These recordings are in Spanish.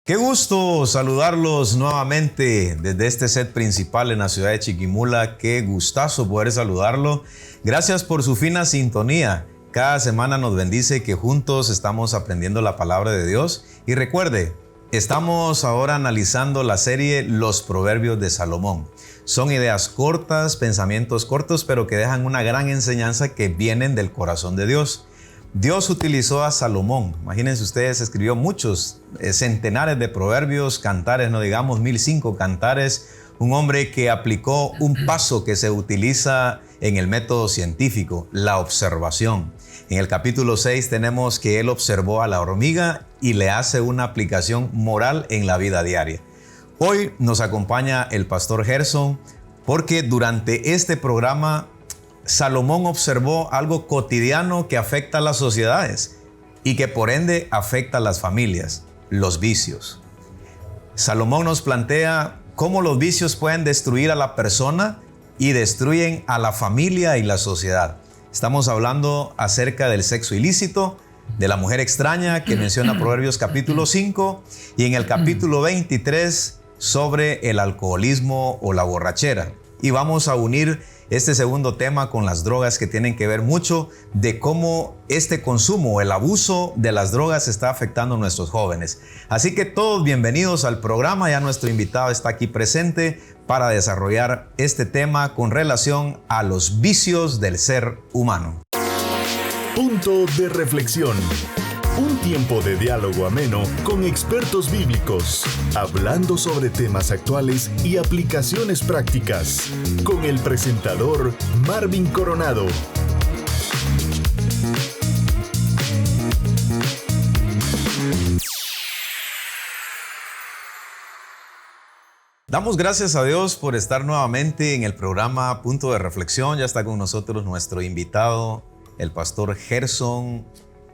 Qué gusto saludarlos nuevamente desde este set principal en la ciudad de Chiquimula. Qué gustazo poder saludarlo. Gracias por su fina sintonía. Cada semana nos bendice que juntos estamos aprendiendo la palabra de Dios. Y recuerde, estamos ahora analizando la serie Los Proverbios de Salomón. Son ideas cortas, pensamientos cortos, pero que dejan una gran enseñanza que vienen del corazón de Dios. Dios utilizó a Salomón. Imagínense ustedes, escribió muchos, centenares de proverbios, cantares, no digamos 1005 cantares. Un hombre que aplicó un paso que se utiliza en el método científico, la observación. En el capítulo 6 tenemos que él observó a la hormiga y le hace una aplicación moral en la vida diaria. Hoy nos acompaña el pastor Gerson porque durante este programa Salomón observó algo cotidiano que afecta a las sociedades y que por ende afecta a las familias, los vicios. Salomón nos plantea cómo los vicios pueden destruir a la persona y destruyen a la familia y la sociedad. Estamos hablando acerca del sexo ilícito, de la mujer extraña que menciona Proverbios capítulo 5 y en el capítulo 23 sobre el alcoholismo o la borrachera. Y vamos a unir este segundo tema con las drogas, que tienen que ver mucho de cómo este consumo, el abuso de las drogas está afectando a nuestros jóvenes. Así que todos bienvenidos al programa. Ya nuestro invitado está aquí presente para desarrollar este tema con relación a los vicios del ser humano. Punto de reflexión. Un tiempo de diálogo ameno con expertos bíblicos, hablando sobre temas actuales y aplicaciones prácticas, con el presentador Marvin Coronado. Damos gracias a Dios por estar nuevamente en el programa Punto de Reflexión. Ya está con nosotros nuestro invitado, el pastor Gerson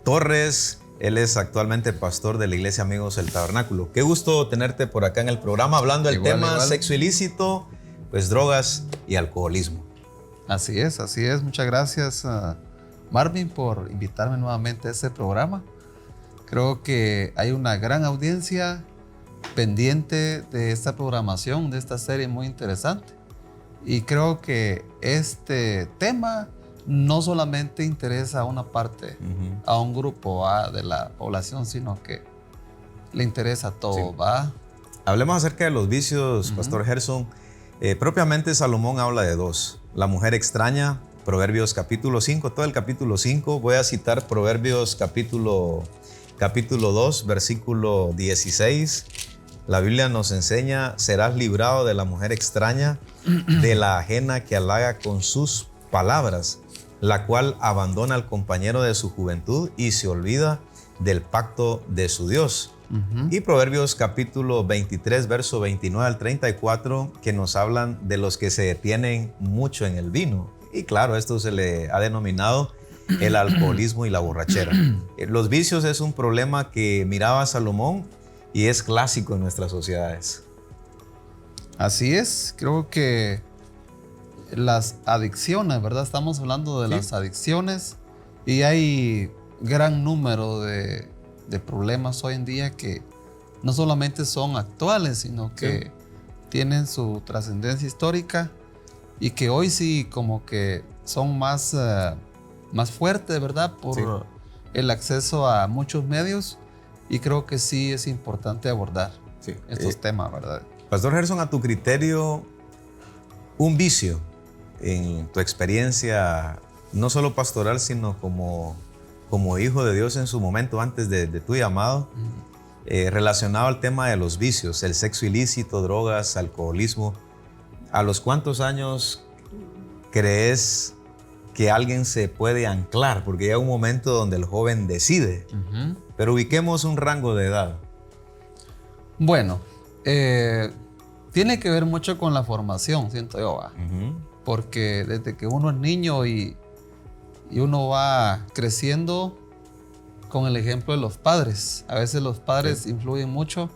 Torres. Él es actualmente pastor de la Iglesia Amigos del Tabernáculo. Qué gusto tenerte por acá en el programa hablando del tema sexo ilícito, pues drogas y alcoholismo. Así es. Muchas gracias, Marvin, por invitarme nuevamente a este programa. Creo que hay una gran audiencia pendiente de esta programación, de esta serie muy interesante. Y creo que este tema no solamente interesa a una parte, a un grupo de la población, sino que le interesa a todo, sí. ¿Va? Hablemos acerca de los vicios, pastor Gerson. Propiamente Salomón habla de dos. La mujer extraña, Proverbios capítulo 5, todo el capítulo 5. Voy a citar Proverbios capítulo 2, versículo 16. La Biblia nos enseña: serás librado de la mujer extraña, de la ajena que halaga con sus palabras, la cual abandona al compañero de su juventud y se olvida del pacto de su Dios. Y Proverbios capítulo 23, verso 29 al 34, que nos hablan de los que se detienen mucho en el vino. Y claro, esto se le ha denominado el alcoholismo y la borrachera. Los vicios es un problema que miraba Salomón y es clásico en nuestras sociedades. Así es, creo que las adicciones, ¿verdad? Estamos hablando de las adicciones y hay gran número de problemas hoy en día que no solamente son actuales, sino que tienen su trascendencia histórica y que hoy sí como que son más fuertes, ¿verdad? Por el acceso a muchos medios, y creo que sí es importante abordar estos temas, ¿verdad? Pastor Gerson, a tu criterio, un vicio, en tu experiencia, no solo pastoral, sino como hijo de Dios en su momento antes de tu llamado, relacionado al tema de los vicios, el sexo ilícito, drogas, alcoholismo, ¿a los cuántos años crees que alguien se puede anclar? Porque llega un momento donde el joven decide, pero ubiquemos un rango de edad. Bueno, tiene que ver mucho con la formación, siento yo. Porque desde que uno es niño y uno va creciendo con el ejemplo de los padres. A veces los padres influyen mucho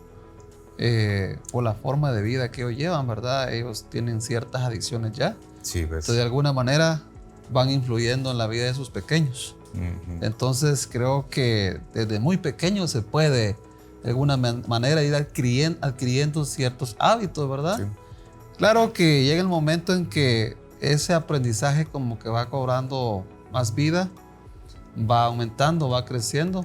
por la forma de vida que ellos llevan, ¿verdad? Ellos tienen ciertas adicciones ya. Sí, pues. Entonces, de alguna manera van influyendo en la vida de sus pequeños. Entonces, creo que desde muy pequeño se puede de alguna manera ir adquiriendo ciertos hábitos, ¿verdad? Sí. Claro que llega el momento en que ese aprendizaje como que va cobrando más vida, va aumentando, va creciendo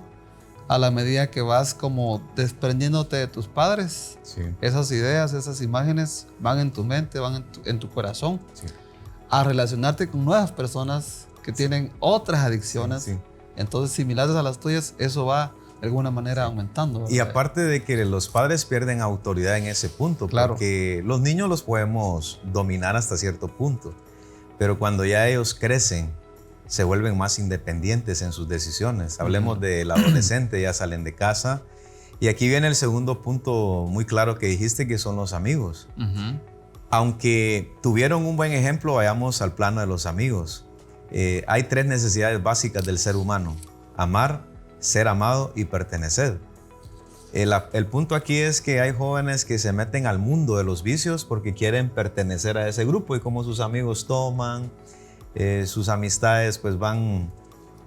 a la medida que vas como desprendiéndote de tus padres. Sí. Esas ideas, esas imágenes van en tu mente, van en tu corazón, Sí. a relacionarte con nuevas personas que tienen otras adicciones. Sí. Entonces, similares a las tuyas, eso va de alguna manera aumentando, ¿verdad? Y aparte de que los padres pierden autoridad en ese punto, Claro. porque los niños los podemos dominar hasta cierto punto, pero cuando ya ellos crecen, se vuelven más independientes en sus decisiones. Hablemos del adolescente, ya salen de casa. Y aquí viene el segundo punto muy claro que dijiste, que son los amigos. Ujú. Aunque tuvieron un buen ejemplo, vayamos al plano de los amigos. Hay 3 necesidades básicas del ser humano: amar, ser amado y pertenecer. El punto aquí es que hay jóvenes que se meten al mundo de los vicios porque quieren pertenecer a ese grupo, y como sus amigos toman, sus amistades pues van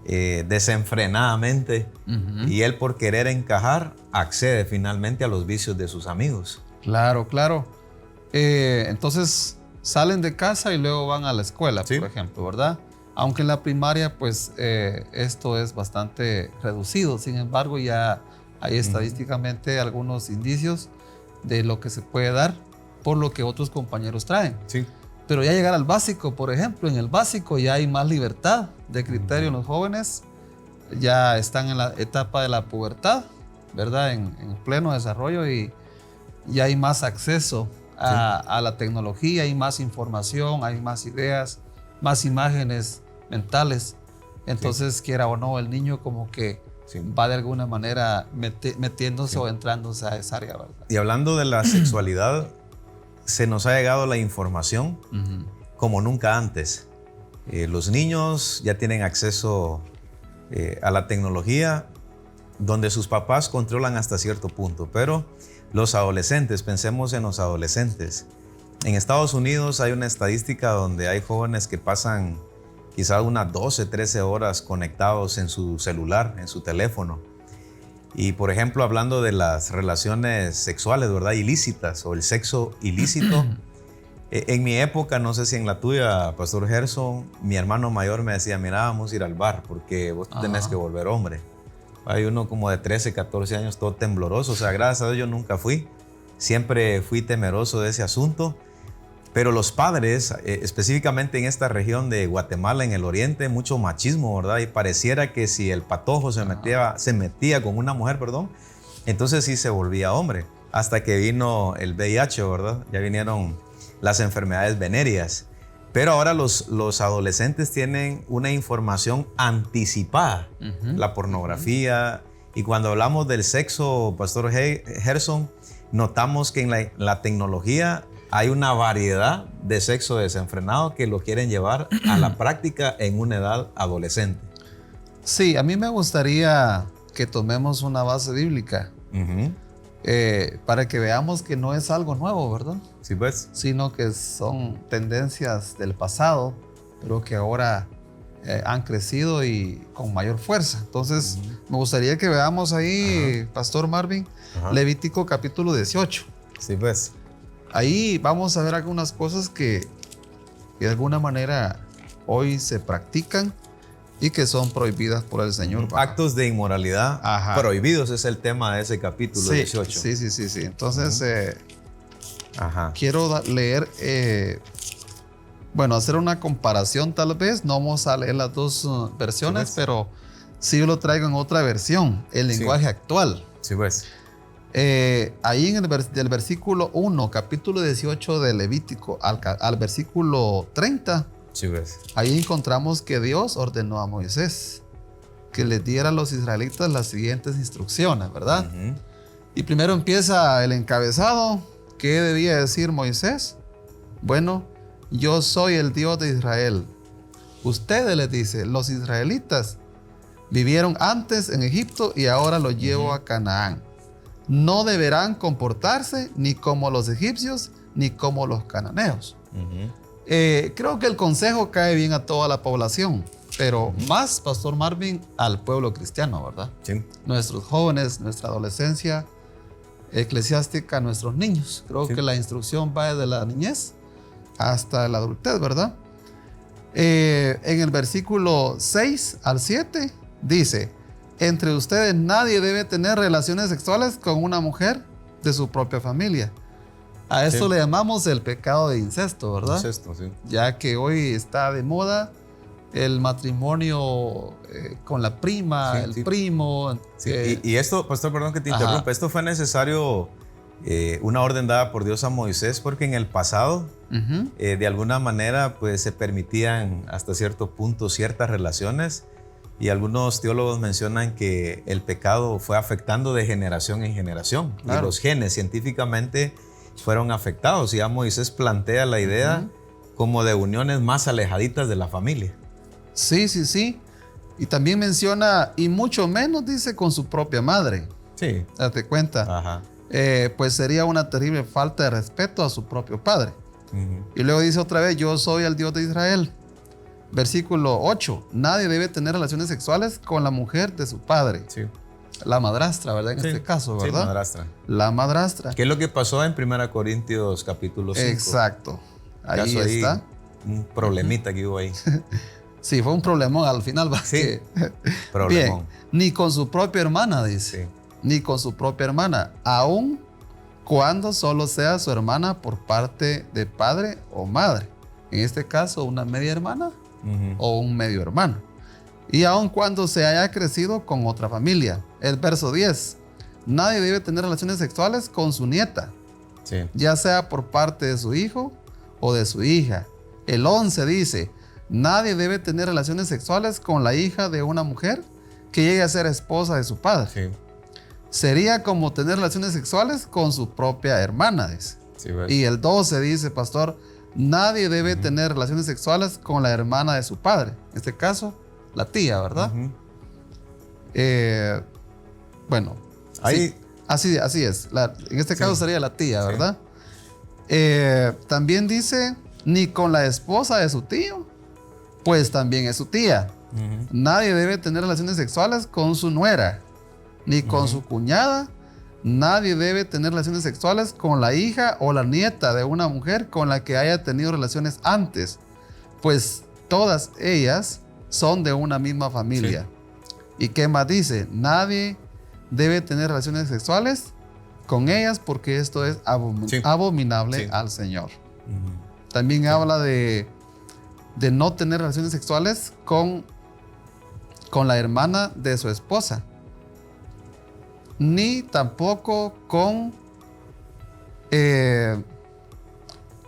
desenfrenadamente, y él, por querer encajar, accede finalmente a los vicios de sus amigos. Claro, claro. Entonces salen de casa y luego van a la escuela, Sí. por ejemplo, ¿verdad? Aunque en la primaria, pues esto es bastante reducido. Sin embargo, ya hay estadísticamente algunos indicios de lo que se puede dar por lo que otros compañeros traen. Sí. Pero ya llegar al básico, por ejemplo, en el básico ya hay más libertad de criterio en los jóvenes. Ya están en la etapa de la pubertad, ¿verdad? En pleno desarrollo, y ya hay más acceso a la tecnología, hay más información, hay más ideas, más imágenes mentales. Entonces, quiera o no, el niño como que Sí. va de alguna manera metiéndose o entrándose a esa área, ¿verdad? Y hablando de la sexualidad, se nos ha llegado la información Ujú. como nunca antes. Los niños ya tienen acceso a la tecnología, donde sus papás controlan hasta cierto punto, pero los adolescentes, pensemos en los adolescentes. En Estados Unidos hay una estadística donde hay jóvenes que pasan quizás unas 12, 13 horas conectados en su celular, en su teléfono. Y por ejemplo, hablando de las relaciones sexuales, ¿verdad?, ilícitas, o el sexo ilícito. En mi época, no sé si en la tuya, Pastor Gerson, mi hermano mayor me decía: mira, vamos a ir al bar porque vos te tenés que volver hombre. Hay uno como de 13, 14 años, todo tembloroso. O sea, gracias a Dios yo nunca fui. Siempre fui temeroso de ese asunto. Pero los padres, específicamente en esta región de Guatemala, en el oriente, mucho machismo, ¿verdad? Y pareciera que si el patojo se metía con una mujer, entonces sí se volvía hombre. Hasta que vino el VIH, ¿verdad? Ya vinieron las enfermedades venéreas. Pero ahora los adolescentes tienen una información anticipada. La pornografía. Y cuando hablamos del sexo, Pastor Gerson, notamos que en la tecnología hay una variedad de sexo desenfrenado que lo quieren llevar a la práctica en una edad adolescente. Sí, a mí me gustaría que tomemos una base bíblica para que veamos que no es algo nuevo, ¿verdad? Sí, pues. Sino que son tendencias del pasado, pero que ahora han crecido y con mayor fuerza. Entonces, me gustaría que veamos ahí, Pastor Marvin, Levítico capítulo 18. Sí, pues. Ahí vamos a ver algunas cosas que de alguna manera hoy se practican y que son prohibidas por el Señor. Actos de inmoralidad prohibidos es el tema de ese capítulo 18. Sí. Entonces, quiero leer, hacer una comparación tal vez. No vamos a leer las dos versiones, pero sí lo traigo en otra versión, el lenguaje actual. Sí, pues. Ahí en del versículo 1, capítulo 18 de Levítico, al versículo 30, sí, pues. Ahí encontramos que Dios ordenó a Moisés que les diera a los israelitas las siguientes instrucciones, ¿verdad? Y primero empieza el encabezado. ¿Qué debía decir Moisés? Bueno, yo soy el Dios de Israel. Ustedes, les dice, los israelitas vivieron antes en Egipto y ahora los llevo a Canaán. No deberán comportarse ni como los egipcios ni como los cananeos. Creo que el consejo cae bien a toda la población, pero más, Pastor Marvin, al pueblo cristiano, ¿verdad? Sí. Nuestros jóvenes, nuestra adolescencia, eclesiástica a nuestros niños. Creo que la instrucción va desde la niñez hasta la adultez, ¿verdad? En el versículo 6 al 7 dice: entre ustedes nadie debe tener relaciones sexuales con una mujer de su propia familia. A esto le llamamos el pecado de incesto, ¿verdad? Incesto, sí. Ya que hoy está de moda el matrimonio con la prima, el primo. Sí. Y esto, pastor, perdón que te interrumpa, esto fue necesario, una orden dada por Dios a Moisés, porque en el pasado, de alguna manera, pues se permitían hasta cierto punto ciertas relaciones, y algunos teólogos mencionan que el pecado fue afectando de generación en generación, y los genes científicamente fueron afectados, y ya Moisés plantea la idea como de uniones más alejaditas de la familia. Sí. Y también menciona, y mucho menos, dice, con su propia madre. Sí. Date cuenta. Pues sería una terrible falta de respeto a su propio padre. Y luego dice otra vez: yo soy el Dios de Israel. Versículo 8: nadie debe tener relaciones sexuales con la mujer de su padre. Sí. La madrastra, ¿verdad? En este caso, ¿verdad? Sí, madrastra. La madrastra. ¿Qué es lo que pasó en 1 Corintios capítulo 5? Exacto. Ahí está. Un problemita que hubo ahí. Sí, fue un problemón al final. Sí, problemón. Bien, ni con su propia hermana, dice. Sí. Ni con su propia hermana, aun cuando solo sea su hermana por parte de padre o madre. En este caso, una media hermana o un medio hermano. Y aun cuando se haya crecido con otra familia. El verso 10: nadie debe tener relaciones sexuales con su nieta, ya sea por parte de su hijo o de su hija. El 11 dice: nadie debe tener relaciones sexuales con la hija de una mujer que llegue a ser esposa de su padre. Sí. Sería como tener relaciones sexuales con su propia hermana, dice. Sí, y el 12 dice, pastor: nadie debe tener relaciones sexuales con la hermana de su padre. En este caso, la tía, ¿verdad? Bueno, ahí, sí, así es. En este caso sería la tía, ¿verdad? También dice: ni con la esposa de su tío, pues también es su tía. Nadie debe tener relaciones sexuales con su nuera, ni con su cuñada. Nadie debe tener relaciones sexuales con la hija o la nieta de una mujer con la que haya tenido relaciones antes, pues todas ellas son de una misma familia. ¿Y qué más dice? Nadie debe tener relaciones sexuales con ellas porque esto es abominable al Señor. También habla de no tener relaciones sexuales con la hermana de su esposa, ni tampoco con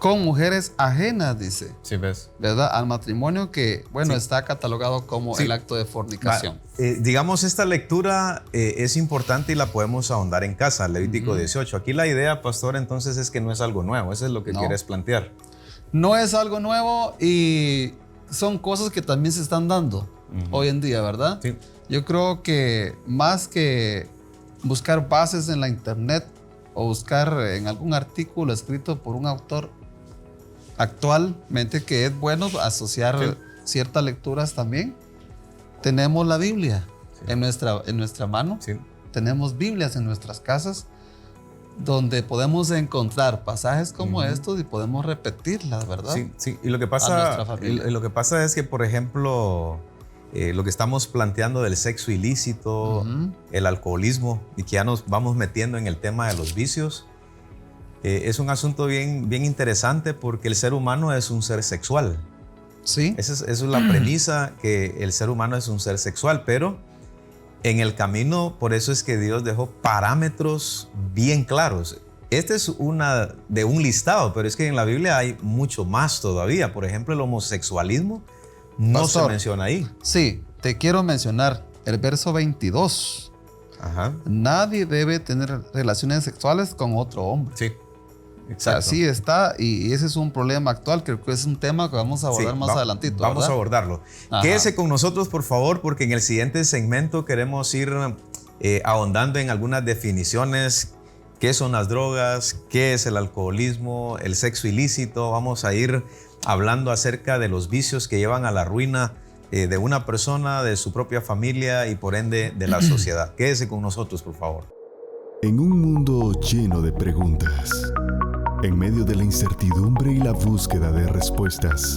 mujeres ajenas, dice. Sí, ves. ¿Verdad? Al matrimonio, que, bueno, está catalogado como el acto de fornicación. Digamos, esta lectura es importante y la podemos ahondar en casa, Levítico 18. Aquí la idea, pastor, entonces es que no es algo nuevo. Eso es lo que quieres plantear. No es algo nuevo, y son cosas que también se están dando hoy en día, ¿verdad? Sí. Yo creo que más que buscar bases en la internet o buscar en algún artículo escrito por un autor actualmente, que es bueno asociar ciertas lecturas también, tenemos la Biblia en nuestra mano. Tenemos Biblias en nuestras casas donde podemos encontrar pasajes como estos y podemos repetirlas, ¿verdad? Sí. Y lo que pasa es que, por ejemplo, lo que estamos planteando del sexo ilícito, el alcoholismo, y que ya nos vamos metiendo en el tema de los vicios, es un asunto bien interesante, porque el ser humano es un ser sexual. Sí. Esa es la premisa, que el ser humano es un ser sexual, pero en el camino, por eso es que Dios dejó parámetros bien claros. Este es una de un listado, pero es que en la Biblia hay mucho más todavía. Por ejemplo, el homosexualismo no se menciona ahí. Sí, te quiero mencionar el verso 22. Nadie debe tener relaciones sexuales con otro hombre. Sí, exacto. Así está, y ese es un problema actual. Creo que es un tema que vamos a abordar más adelantito. Vamos a abordarlo. Quédese con nosotros, por favor, porque en el siguiente segmento queremos ir ahondando en algunas definiciones. ¿Qué son las drogas? ¿Qué es el alcoholismo? ¿El sexo ilícito? Vamos a ir hablando acerca de los vicios que llevan a la ruina de una persona, de su propia familia y por ende de la sociedad. Quédese con nosotros, por favor. En un mundo lleno de preguntas, en medio de la incertidumbre y la búsqueda de respuestas,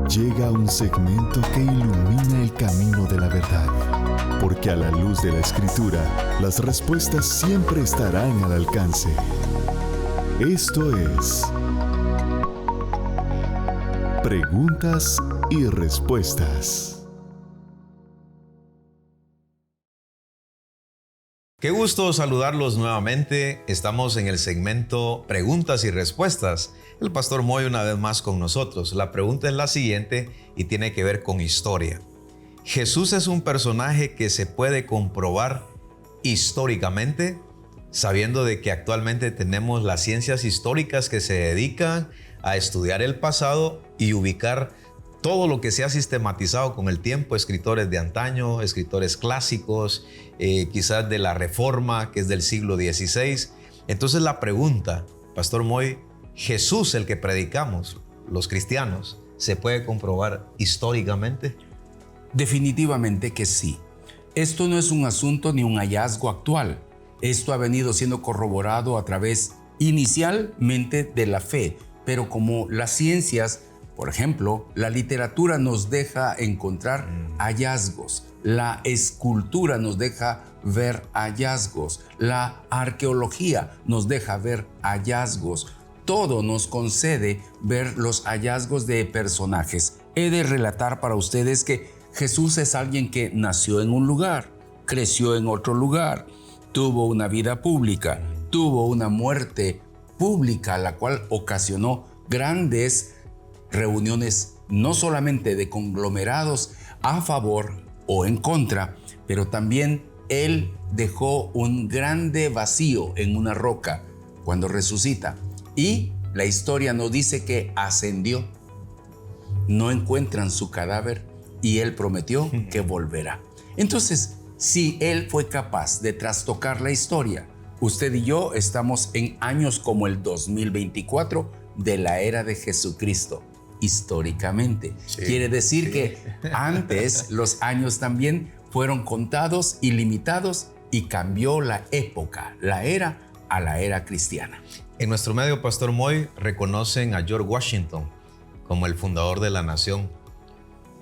llega un segmento que ilumina el camino de la verdad. Porque a la luz de la Escritura, las respuestas siempre estarán al alcance. Esto es Preguntas y Respuestas. Qué gusto saludarlos nuevamente. Estamos en el segmento Preguntas y Respuestas. El pastor Moy una vez más con nosotros. La pregunta es la siguiente y tiene que ver con historia. ¿Jesús es un personaje que se puede comprobar históricamente? Sabiendo de que actualmente tenemos las ciencias históricas que se dedican a estudiar el pasado y ubicar todo lo que se ha sistematizado con el tiempo, escritores de antaño, escritores clásicos, quizás de la Reforma, que es del siglo XVI. Entonces la pregunta, Pastor Moy, ¿Jesús, el que predicamos, los cristianos, se puede comprobar históricamente? Definitivamente que sí. Esto no es un asunto ni un hallazgo actual. Esto ha venido siendo corroborado a través inicialmente de la fe, pero como las ciencias, por ejemplo, la literatura nos deja encontrar hallazgos, la escultura nos deja ver hallazgos, la arqueología nos deja ver hallazgos, todo nos concede ver los hallazgos de personajes. He de relatar para ustedes que Jesús es alguien que nació en un lugar, creció en otro lugar, tuvo una vida pública, tuvo una muerte pública, la cual ocasionó grandes reuniones no solamente de conglomerados a favor o en contra, pero también él dejó un grande vacío en una roca cuando resucita. Y la historia nos dice que ascendió. No encuentran su cadáver y él prometió que volverá. Entonces, si él fue capaz de trastocar la historia, usted y yo estamos en años como el 2024 de la era de Jesucristo. Históricamente. Quiere decir que antes los años también fueron contados y limitados y cambió la época, la era a la era cristiana. En nuestro medio, Pastor Moy, reconocen a George Washington como el fundador de la nación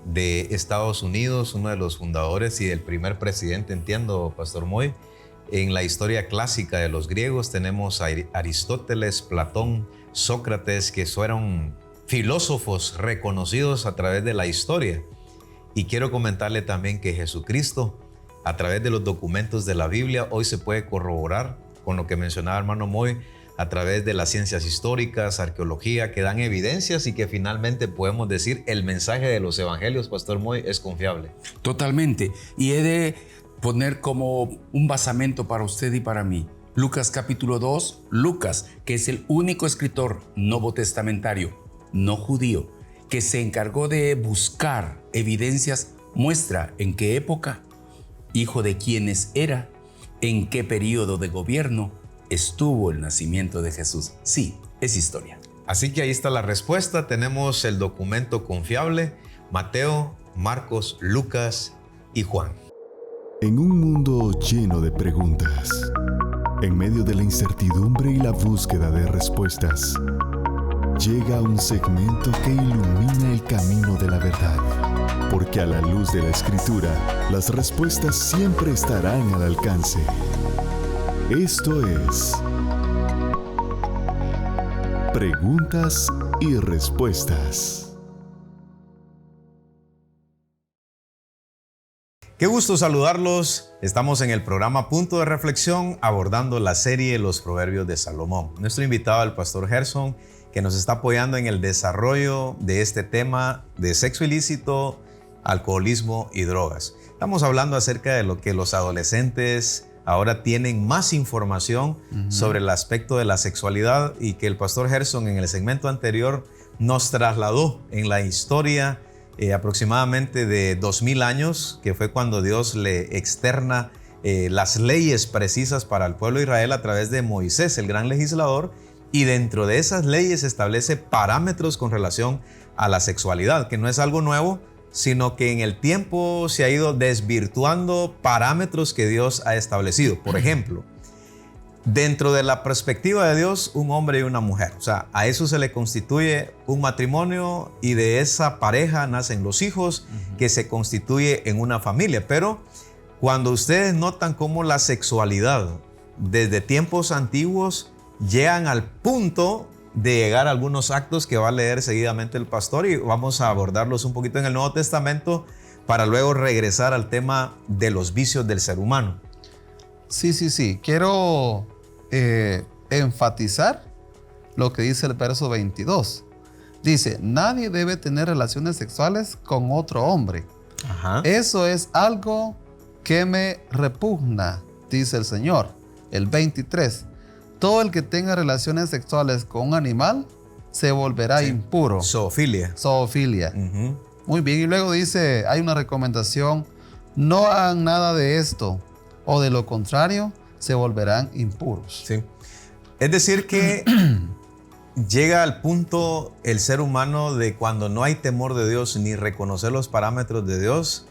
de Estados Unidos, uno de los fundadores y el primer presidente, entiendo, Pastor Moy. En la historia clásica de los griegos tenemos a Aristóteles, Platón, Sócrates, que fueron filósofos reconocidos a través de la historia. Y quiero comentarle también que Jesucristo, a través de los documentos de la Biblia, hoy se puede corroborar con lo que mencionaba hermano Moy, a través de las ciencias históricas, arqueología, que dan evidencias y que finalmente podemos decir el mensaje de los evangelios, Pastor Moy, es confiable. Totalmente. Y he de poner como un basamento para usted y para mí. Lucas capítulo 2, Lucas, que es el único escritor novotestamentario, no judío, que se encargó de buscar evidencias, muestra en qué época, hijo de quiénes era, en qué periodo de gobierno estuvo el nacimiento de Jesús. Sí, es historia. Así que ahí está la respuesta. Tenemos el documento confiable: Mateo, Marcos, Lucas y Juan. En un mundo lleno de preguntas, en medio de la incertidumbre y la búsqueda de respuestas, llega un segmento que ilumina el camino de la verdad. Porque a la luz de la Escritura, las respuestas siempre estarán al alcance. Esto es Preguntas y Respuestas. Qué gusto saludarlos. Estamos en el programa Punto de Reflexión, abordando la serie Los Proverbios de Salomón. Nuestro invitado, el pastor Gerson, que nos está apoyando en el desarrollo de este tema de sexo ilícito, alcoholismo y drogas. Estamos hablando acerca de lo que los adolescentes ahora tienen más información sobre el aspecto de la sexualidad, y que el pastor Gerson en el segmento anterior nos trasladó en la historia aproximadamente de 2000 años, que fue cuando Dios le externa las leyes precisas para el pueblo de Israel a través de Moisés, el gran legislador, y dentro de esas leyes establece parámetros con relación a la sexualidad, que no es algo nuevo, sino que en el tiempo se ha ido desvirtuando parámetros que Dios ha establecido. Por ejemplo, dentro de la perspectiva de Dios, un hombre y una mujer. O sea, a eso se le constituye un matrimonio y de esa pareja nacen los hijos que se constituye en una familia. Pero cuando ustedes notan cómo la sexualidad desde tiempos antiguos llegan al punto de llegar a algunos actos que va a leer seguidamente el pastor y vamos a abordarlos un poquito en el Nuevo Testamento para luego regresar al tema de los vicios del ser humano. Sí. Quiero enfatizar lo que dice el verso 22. Dice, nadie debe tener relaciones sexuales con otro hombre. Ajá. Eso es algo que me repugna, dice el Señor. El 23. Todo el que tenga relaciones sexuales con un animal se volverá impuro. Zoofilia. Zoofilia. Uh-huh. Muy bien. Y luego dice, hay una recomendación. No hagan nada de esto, o de lo contrario, se volverán impuros. Sí. Es decir que llega al punto el ser humano de cuando no hay temor de Dios ni reconocer los parámetros de Dios,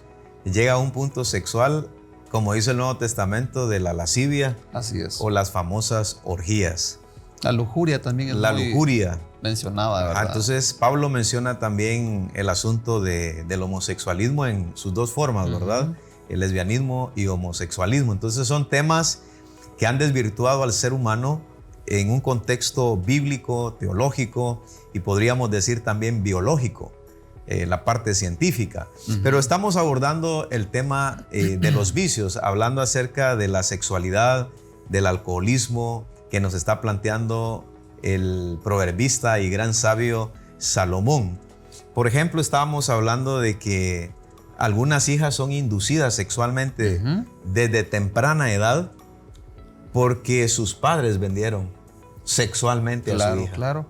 llega a un punto sexual, como dice el Nuevo Testamento, de la lascivia. Así es. O las famosas orgías. La lujuria también es la muy lujuria mencionada, ¿verdad? Entonces Pablo menciona también el asunto del homosexualismo en sus dos formas, ¿verdad? El lesbianismo y homosexualismo. Entonces son temas que han desvirtuado al ser humano en un contexto bíblico, teológico y podríamos decir también biológico, la parte científica. Pero estamos abordando el tema de los vicios, hablando acerca de la sexualidad, del alcoholismo que nos está planteando el proverbista y gran sabio Salomón. Por ejemplo, estábamos hablando de que algunas hijas son inducidas sexualmente desde temprana edad porque sus padres vendieron sexualmente a su hija. Claro.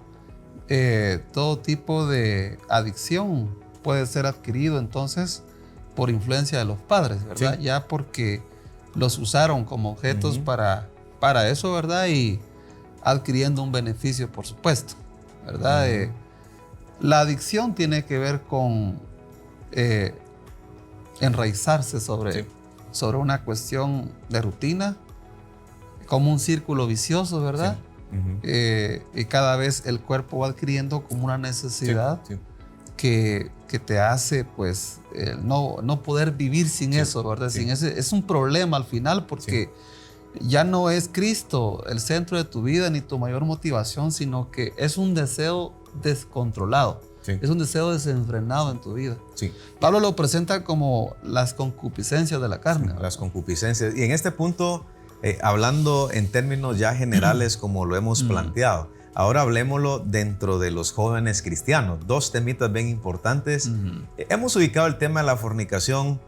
Todo tipo de adicción puede ser adquirido entonces por influencia de los padres, ¿verdad? Sí. Ya porque los usaron como objetos para eso, ¿verdad? Y adquiriendo un beneficio, por supuesto, ¿verdad? La adicción tiene que ver con enraizarse sobre una cuestión de rutina, como un círculo vicioso, ¿verdad? Y cada vez el cuerpo va adquiriendo como una necesidad que te hace, pues, no poder vivir sin eso, ¿verdad? Sin ese, es un problema al final porque ya no es Cristo el centro de tu vida ni tu mayor motivación, sino que es un deseo descontrolado. Es un deseo desenfrenado en tu vida. Pablo lo presenta como las concupiscencias de la carne. Las concupiscencias. Y en este punto, hablando en términos ya generales como lo hemos planteado, ahora hablemoslo dentro de los jóvenes cristianos. Dos temitas bien importantes. Hemos ubicado el tema de la fornicación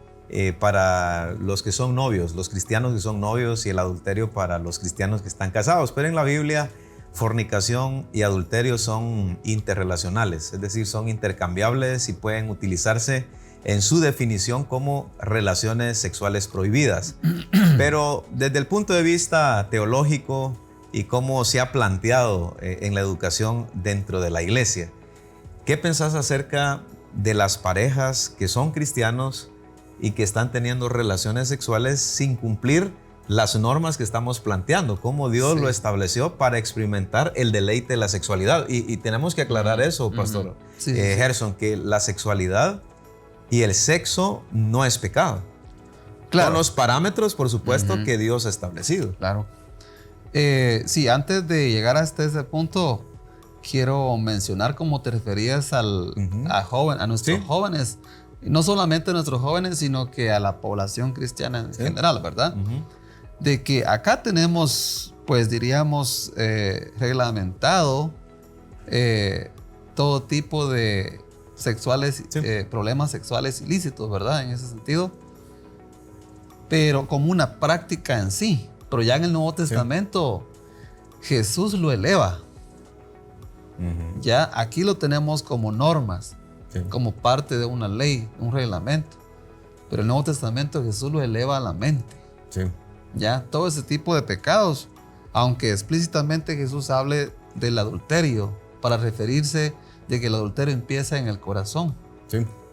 para los que son novios, los cristianos que son novios, y el adulterio para los cristianos que están casados. Pero en la Biblia, fornicación y adulterio son interrelacionales, es decir, son intercambiables y pueden utilizarse en su definición como relaciones sexuales prohibidas. Pero desde el punto de vista teológico y cómo se ha planteado en la educación dentro de la iglesia, ¿qué pensás acerca de las parejas que son cristianos y que están teniendo relaciones sexuales sin cumplir las normas que estamos planteando, cómo Dios lo estableció para experimentar el deleite de la sexualidad? Y tenemos que aclarar eso, Pastor Gerson, que la sexualidad y el sexo no es pecado. Con los parámetros, por supuesto, que Dios ha establecido. Claro. Sí, antes de llegar hasta ese punto, quiero mencionar cómo te referías a nuestros jóvenes. No solamente a nuestros jóvenes, sino que a la población cristiana en general, ¿verdad? De que acá tenemos, pues diríamos, reglamentado todo tipo de problemas sexuales ilícitos, ¿verdad? En ese sentido. Pero como una práctica en sí. Pero ya en el Nuevo Testamento, Jesús lo eleva. Ya aquí lo tenemos como normas, como parte de una ley, un reglamento. Pero el Nuevo Testamento Jesús lo eleva a la mente. Ya todo ese tipo de pecados, aunque explícitamente Jesús hable del adulterio para referirse de que el adulterio empieza en el corazón,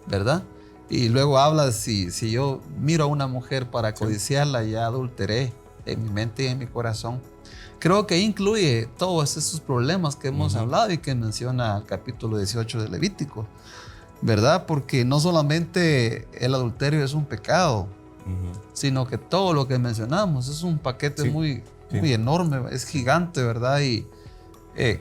¿verdad? Y luego habla, si yo miro a una mujer para codiciarla, ya adulteré en mi mente y en mi corazón. Creo que incluye todos esos problemas que hemos hablado y que menciona el capítulo 18 de Levítico, ¿verdad? Porque no solamente el adulterio es un pecado, sino que todo lo que mencionamos es un paquete muy enorme, es gigante, ¿verdad? Y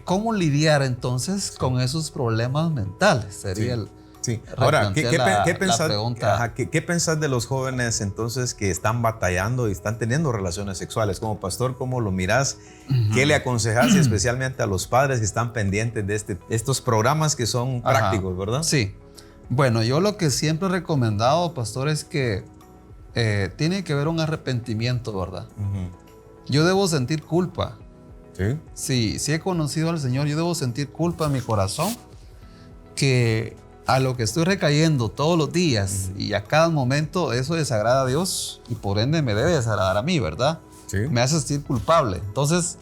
¿cómo lidiar entonces con esos problemas mentales? Sería el... Sí. Ahora, ¿qué pensás de los jóvenes entonces que están batallando y están teniendo relaciones sexuales? Como pastor, ¿cómo lo mirás? ¿Qué le aconsejás especialmente a los padres que están pendientes de estos programas que son prácticos, verdad? Sí. Bueno, yo lo que siempre he recomendado, pastor, es que tiene que haber un arrepentimiento, ¿verdad? Yo debo sentir culpa. Sí. Si he conocido al Señor, yo debo sentir culpa en mi corazón que a lo que estoy recayendo todos los días y a cada momento, eso desagrada a Dios y por ende me debe desagradar a mí, ¿verdad? Sí. Me hace sentir culpable. Entonces,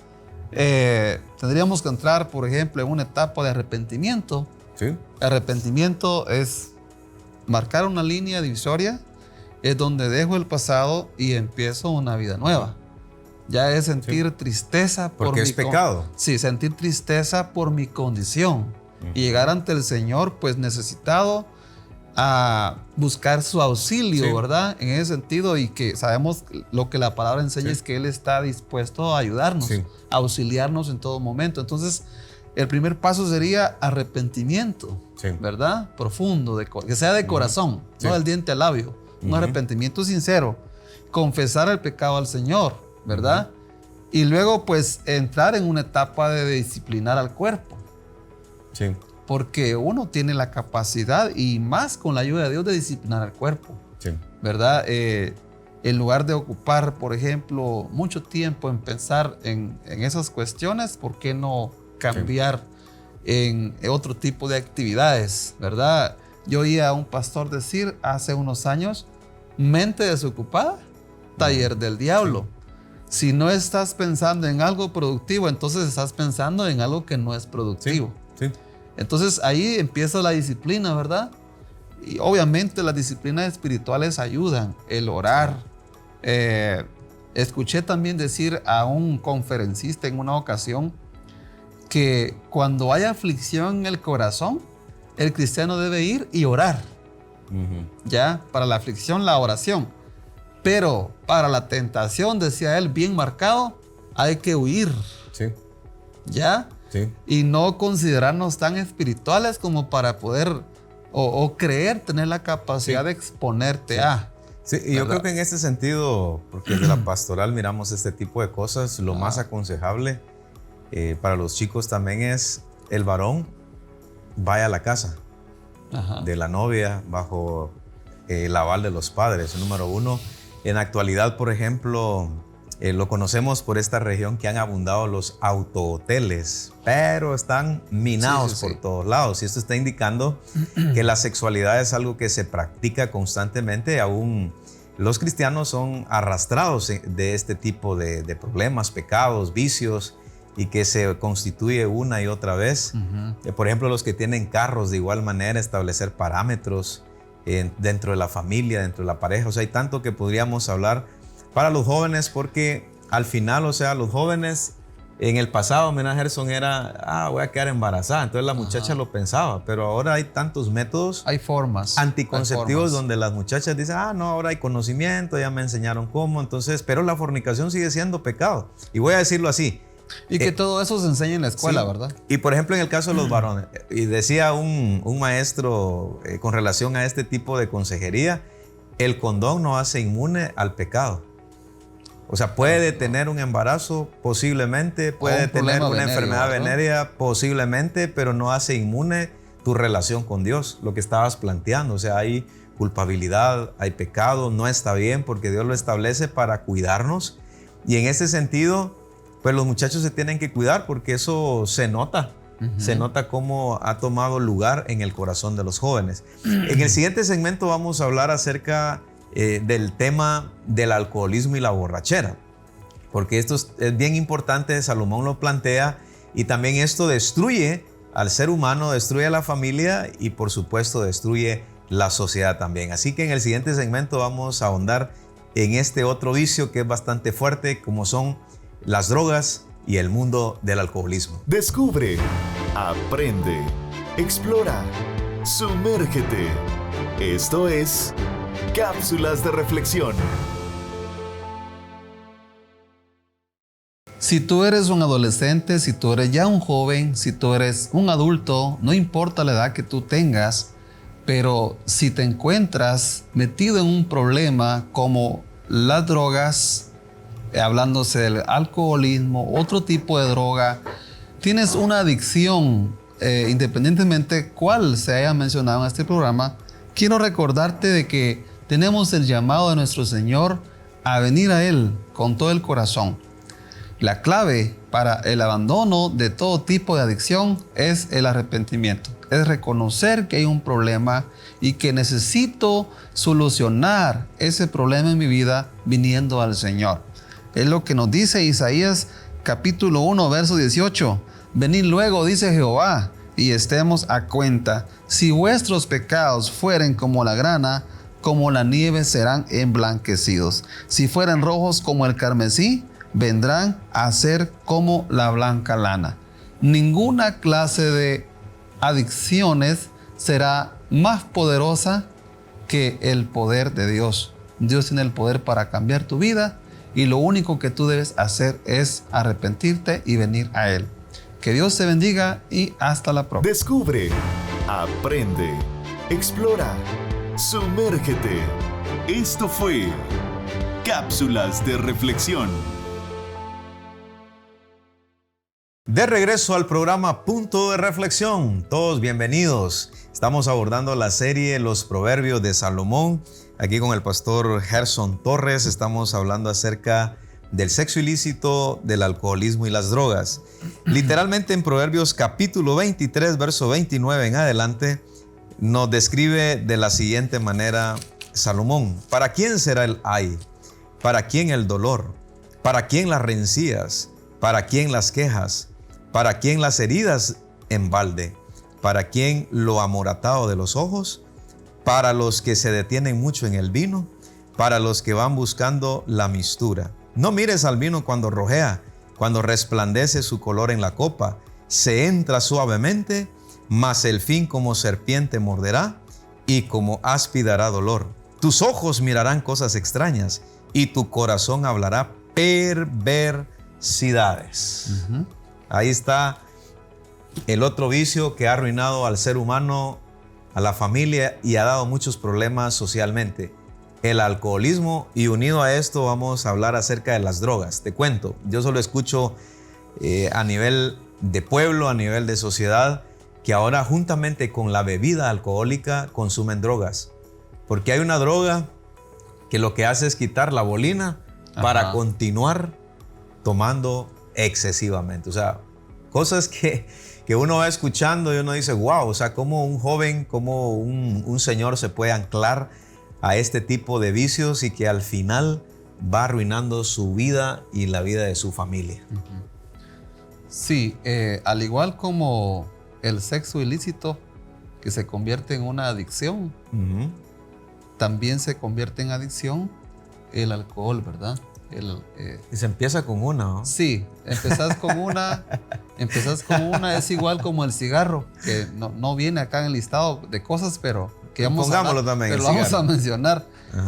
tendríamos que entrar, por ejemplo, en una etapa de arrepentimiento. Sí. Arrepentimiento es marcar una línea divisoria, es donde dejo el pasado y empiezo una vida nueva. Ya es sentir tristeza porque es pecado. Sí, sentir tristeza por mi condición. Y llegar ante el Señor, pues necesitado a buscar su auxilio, ¿verdad? En ese sentido, y que sabemos lo que la palabra enseña es que Él está dispuesto a ayudarnos, a auxiliarnos en todo momento. Entonces, el primer paso sería arrepentimiento, ¿verdad? Profundo, que sea de corazón, no del diente al labio. Un arrepentimiento sincero. Confesar el pecado al Señor, ¿verdad? Y luego, pues, entrar en una etapa de disciplinar al cuerpo. Sí. Porque uno tiene la capacidad, y más con la ayuda de Dios, de disciplinar al cuerpo. Sí. ¿Verdad? En lugar de ocupar, por ejemplo, mucho tiempo en pensar en esas cuestiones, ¿por qué no cambiar en otro tipo de actividades? ¿Verdad? Yo oía a un pastor decir hace unos años, mente desocupada, taller del diablo. Si no estás pensando en algo productivo, entonces estás pensando en algo que no es productivo. Sí. Entonces ahí empieza la disciplina, ¿verdad? Y obviamente las disciplinas espirituales ayudan, el orar. Escuché también decir a un conferencista en una ocasión que cuando hay aflicción en el corazón, el cristiano debe ir y orar. Ya, para la aflicción, la oración. Pero para la tentación, decía él, bien marcado, hay que huir. Sí. ¿Ya? Sí. Y no considerarnos tan espirituales como para poder o creer tener la capacidad de exponerte a. Sí, y yo creo que en este sentido, porque desde la pastoral miramos este tipo de cosas, lo más aconsejable para los chicos también es el varón vaya a la casa de la novia bajo el aval de los padres, número uno. En la actualidad, por ejemplo, lo conocemos por esta región que han abundado los autohoteles, pero están minados por todos lados. Y esto está indicando que la sexualidad es algo que se practica constantemente. Aún los cristianos son arrastrados de este tipo de problemas, pecados, vicios, y que se constituye una y otra vez. Por ejemplo, los que tienen carros, de igual manera, establecer parámetros dentro de la familia, dentro de la pareja. O sea, hay tanto que podríamos hablar para los jóvenes, porque al final, o sea, los jóvenes en el pasado, mira, Gerson, era, voy a quedar embarazada. Entonces la muchacha lo pensaba, pero ahora hay tantos métodos. Hay formas. Anticonceptivos donde las muchachas dicen, no, ahora hay conocimiento, ya me enseñaron cómo. Entonces, pero la fornicación sigue siendo pecado. Y voy a decirlo así. Y que todo eso se enseña en la escuela, ¿verdad? Y por ejemplo, en el caso de los varones, y decía un maestro con relación a este tipo de consejería, el condón no hace inmune al pecado. O sea, puede tener un embarazo posiblemente, puede tener una enfermedad venérea posiblemente, pero no hace inmune tu relación con Dios, lo que estabas planteando. O sea, hay culpabilidad, hay pecado, no está bien porque Dios lo establece para cuidarnos. Y en ese sentido, pues los muchachos se tienen que cuidar porque eso se nota. Se nota cómo ha tomado lugar en el corazón de los jóvenes. En el siguiente segmento vamos a hablar acerca del tema del alcoholismo y la borrachera, porque esto es bien importante. Salomón lo plantea, y también esto destruye al ser humano, destruye a la familia y por supuesto destruye la sociedad también. Así que en el siguiente segmento vamos a ahondar en este otro vicio que es bastante fuerte, como son las drogas y el mundo del alcoholismo. Descubre, aprende, explora, sumérgete. Esto es Cápsulas de Reflexión. Si tú eres un adolescente, si tú eres ya un joven, si tú eres un adulto, no importa la edad que tú tengas, pero si te encuentras metido en un problema como las drogas, hablándose del alcoholismo, otro tipo de droga, tienes una adicción, independientemente cuál se haya mencionado en este programa, quiero recordarte de que tenemos el llamado de nuestro Señor a venir a Él con todo el corazón. La clave para el abandono de todo tipo de adicción es el arrepentimiento. Es reconocer que hay un problema y que necesito solucionar ese problema en mi vida viniendo al Señor. Es lo que nos dice Isaías capítulo 1, verso 18. Venid luego, dice Jehová, y estemos a cuenta. Si vuestros pecados fueren como la grana, como la nieve serán emblanquecidos. Si fueren rojos como el carmesí, vendrán a ser como la blanca lana. Ninguna clase de adicciones será más poderosa que el poder de Dios. Dios tiene el poder para cambiar tu vida y lo único que tú debes hacer es arrepentirte y venir a Él. Que Dios te bendiga y hasta la próxima. Descubre, aprende, explora, sumérgete. Esto fue Cápsulas de Reflexión. De regreso al programa Punto de Reflexión. Todos bienvenidos. Estamos abordando la serie Los Proverbios de Salomón. Aquí con el pastor Gerson Torres estamos hablando acerca del sexo ilícito, del alcoholismo y las drogas. Literalmente en Proverbios capítulo 23, verso 29 en adelante, nos describe de la siguiente manera Salomón. ¿Para quién será el ay? ¿Para quién el dolor? ¿Para quién las rencillas? ¿Para quién las quejas? ¿Para quién las heridas en balde? ¿Para quién lo amoratado de los ojos? ¿Para los que se detienen mucho en el vino? ¿Para los que van buscando la mistura? No mires al vino cuando rojea, cuando resplandece su color en la copa. Se entra suavemente, mas el fin como serpiente morderá y como áspid hará dolor. Tus ojos mirarán cosas extrañas y tu corazón hablará perversidades. Ahí está el otro vicio que ha arruinado al ser humano, a la familia y ha dado muchos problemas socialmente. El alcoholismo, y unido a esto vamos a hablar acerca de las drogas. Te cuento, yo solo escucho a nivel de pueblo, a nivel de sociedad, que ahora juntamente con la bebida alcohólica consumen drogas. Porque hay una droga que lo que hace es quitar la bolina para continuar tomando excesivamente. O sea, cosas que uno va escuchando y uno dice, wow, o sea, cómo un joven, cómo un señor se puede anclar a este tipo de vicios y que al final va arruinando su vida y la vida de su familia. Sí, al igual como el sexo ilícito que se convierte en una adicción, también se convierte en adicción el alcohol, ¿verdad? Y se empieza con una, ¿no? Sí, empezás con una, es igual como el cigarro, que no viene acá en el listado de cosas, pero que vamos a hablar, también, pero lo vamos a mencionar.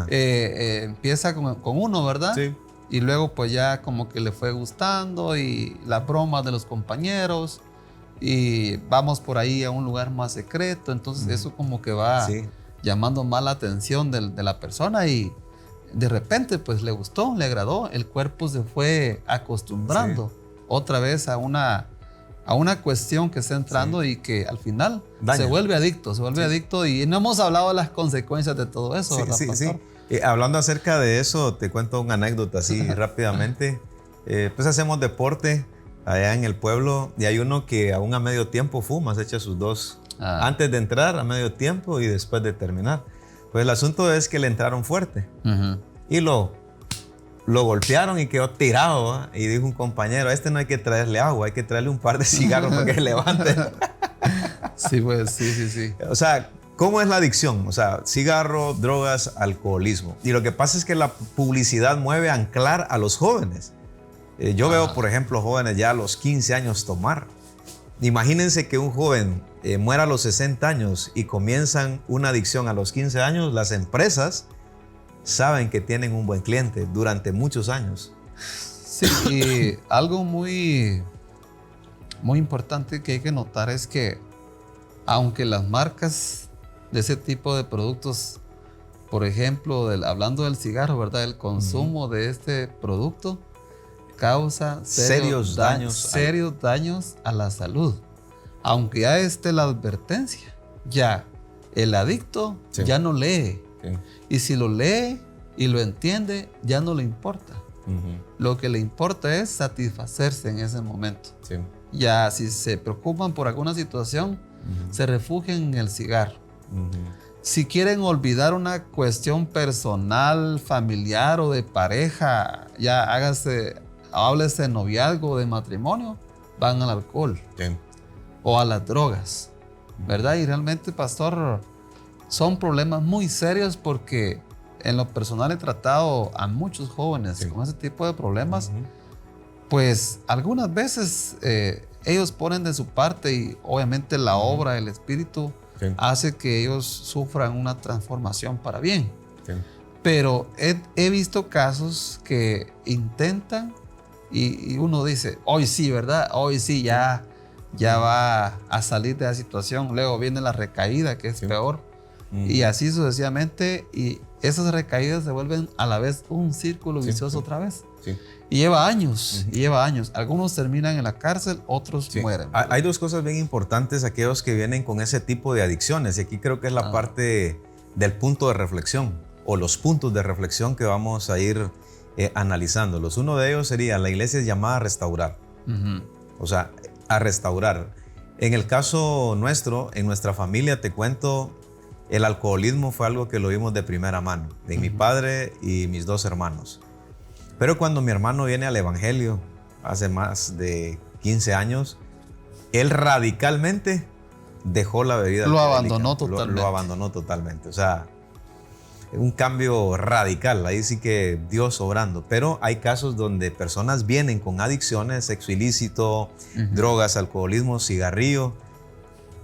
Empieza con uno, ¿verdad? Sí. Y luego pues ya como que le fue gustando y la broma de los compañeros y vamos por ahí a un lugar más secreto, entonces eso como que va llamando más la atención de la persona y de repente pues le gustó, le agradó, el cuerpo se fue acostumbrando otra vez a una cuestión que está entrando y que al final se vuelve adicto, y no hemos hablado de las consecuencias de todo eso, ¿verdad, pastor? Hablando acerca de eso, te cuento una anécdota así rápidamente. Pues hacemos deporte allá en el pueblo y hay uno que aún a medio tiempo fuma, se echa sus dos. Antes de entrar, a medio tiempo y después de terminar. Pues el asunto es que le entraron fuerte y lo golpearon y quedó tirado, ¿eh? Y dijo un compañero, a este no hay que traerle agua, hay que traerle un par de cigarros para que se levante. Sí, pues sí. O sea, ¿Cómo es la adicción? O sea, cigarro, drogas, alcoholismo. Y lo que pasa es que la publicidad mueve a anclar a los jóvenes. Yo veo, por ejemplo, jóvenes ya a los 15 años tomar. Imagínense que un joven muera a los 60 años y comienzan una adicción a los 15 años. Las empresas saben que tienen un buen cliente durante muchos años. Sí, y algo muy importante que hay que notar es que aunque las marcas de ese tipo de productos, por ejemplo, hablando del cigarro, ¿verdad? El consumo de este producto causa serios daños a la salud. Aunque ya esté la advertencia, ya el adicto ya no lee. Sí. Y si lo lee y lo entiende, ya no le importa. Lo que le importa es satisfacerse en ese momento. Sí. Ya si se preocupan por alguna situación, se refugian en el cigarro. Si quieren olvidar una cuestión personal, familiar o de pareja, ya háblese de noviazgo o de matrimonio, van al alcohol o a las drogas, ¿verdad? Y realmente, pastor, son problemas muy serios porque en lo personal he tratado a muchos jóvenes con ese tipo de problemas. Pues algunas veces ellos ponen de su parte y obviamente la obra del Espíritu hace que ellos sufran una transformación para bien. Pero he visto casos que intentan y uno dice, hoy sí, ¿verdad? Hoy sí ya va a salir de la situación. Luego viene la recaída, que es peor. Y así sucesivamente. Y esas recaídas se vuelven a la vez un círculo vicioso otra vez. Y lleva años, Algunos terminan en la cárcel, otros mueren. Hay dos cosas bien importantes, aquellos que vienen con ese tipo de adicciones. Y aquí creo que es la parte del punto de reflexión, o los puntos de reflexión que vamos a ir analizándolos. Uno de ellos sería, la iglesia es llamada a restaurar. O sea, a restaurar. En el caso nuestro, en nuestra familia, te cuento, el alcoholismo fue algo que lo vimos de primera mano, de mi padre y mis dos hermanos. Pero cuando mi hermano viene al evangelio, hace más de 15 años, él radicalmente dejó la bebida. Lo abandonó totalmente. Lo abandonó totalmente. O sea, un cambio radical. Ahí sí que Dios obrando. Pero hay casos donde personas vienen con adicciones, sexo ilícito, drogas, alcoholismo, cigarrillo.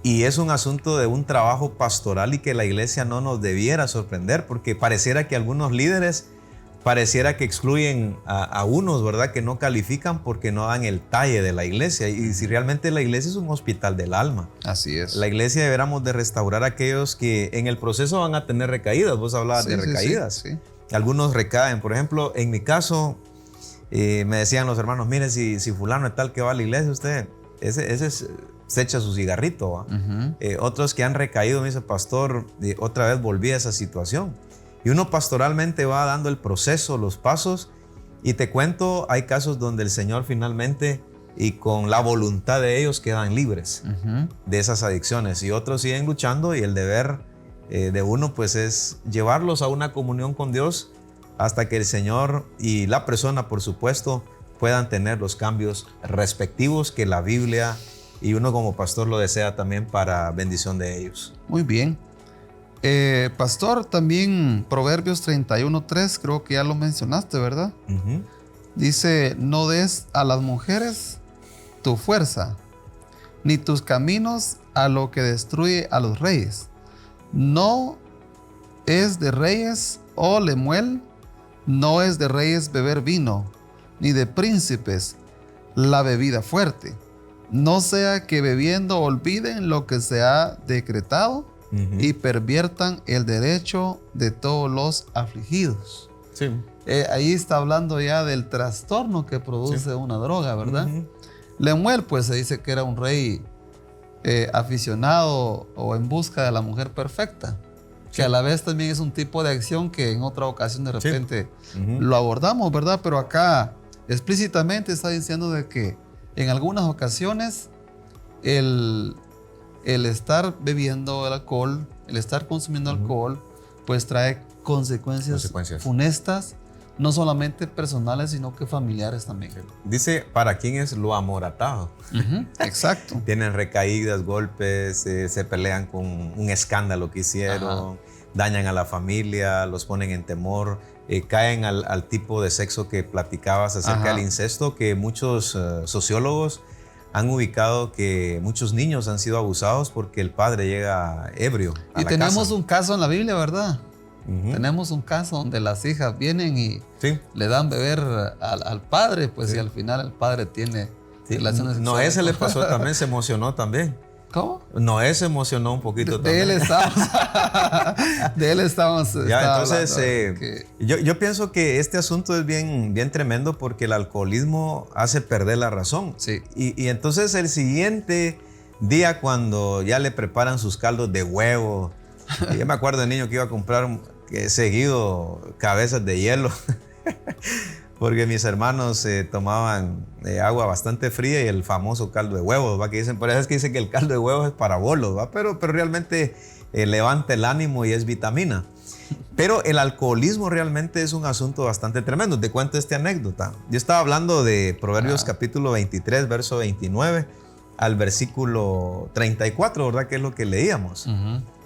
Y es un asunto de un trabajo pastoral y que la iglesia no nos debiera sorprender, porque pareciera que algunos líderes pareciera que excluyen a unos, ¿verdad? Que no califican porque no dan el talle de la iglesia. Y si realmente la iglesia es un hospital del alma. Así es. La iglesia deberíamos de restaurar a aquellos que en el proceso van a tener recaídas. Vos hablabas de recaídas. Sí. Algunos recaen. Por ejemplo, en mi caso, me decían los hermanos, mire, si fulano es tal que va a la iglesia, usted, ese se echa su cigarrito. Otros que han recaído, me dice, pastor, otra vez volví a esa situación. Y uno pastoralmente va dando el proceso, los pasos, y te cuento, hay casos donde el Señor finalmente, y con la voluntad de ellos, quedan libres de esas adicciones, y otros siguen luchando, y el deber de uno pues es llevarlos a una comunión con Dios hasta que el Señor y la persona, por supuesto, puedan tener los cambios respectivos que la Biblia y uno como pastor lo desea también para bendición de ellos. Muy bien. Pastor, también Proverbios 31:3, creo que ya lo mencionaste, ¿verdad? Dice, no des a las mujeres tu fuerza, ni tus caminos a lo que destruye a los reyes. No es de reyes, oh Lemuel, no es de reyes beber vino, ni de príncipes la bebida fuerte. No sea que bebiendo olviden lo que se ha decretado y perviertan el derecho de todos los afligidos. Sí. Ahí está hablando ya del trastorno que produce una droga, ¿verdad? Lemuel, pues se dice que era un rey aficionado o en busca de la mujer perfecta, que a la vez también es un tipo de acción que en otra ocasión de repente lo abordamos, ¿verdad? Pero acá explícitamente está diciendo de que en algunas ocasiones el estar bebiendo el alcohol, el estar consumiendo alcohol, pues trae consecuencias funestas no solamente personales, sino que familiares también. Dice, ¿para quién es lo amoratado? Exacto. Tienen recaídas, golpes, se pelean con un escándalo que hicieron, dañan a la familia, los ponen en temor, caen al tipo de sexo que platicabas acerca del incesto, que muchos sociólogos han ubicado que muchos niños han sido abusados porque el padre llega ebrio a y la tenemos casa. un caso en la Biblia, ¿verdad? Tenemos un caso donde las hijas vienen y le dan beber al padre, pues y al final el padre tiene relaciones sexuales. Noé se le pasó también, se emocionó también. ¿Cómo? Noé se emocionó un poquito de también. De él estamos. Ya, entonces, yo pienso que este asunto es bien bien tremendo, porque el alcoholismo hace perder la razón. Sí. Y entonces el siguiente día, cuando ya le preparan sus caldos de huevo, yo me acuerdo de niño que iba a comprar seguido cabezas de hielo, porque mis hermanos tomaban agua bastante fría y el famoso caldo de huevos, ¿va? Que dicen, por eso es que dicen que el caldo de huevos es para bolos, ¿va? Pero realmente levanta el ánimo y es vitamina. Pero el alcoholismo realmente es un asunto bastante tremendo. Te cuento esta anécdota. Yo estaba hablando de Proverbios capítulo 23, verso 29 al versículo 34, ¿verdad? Que es lo que leíamos.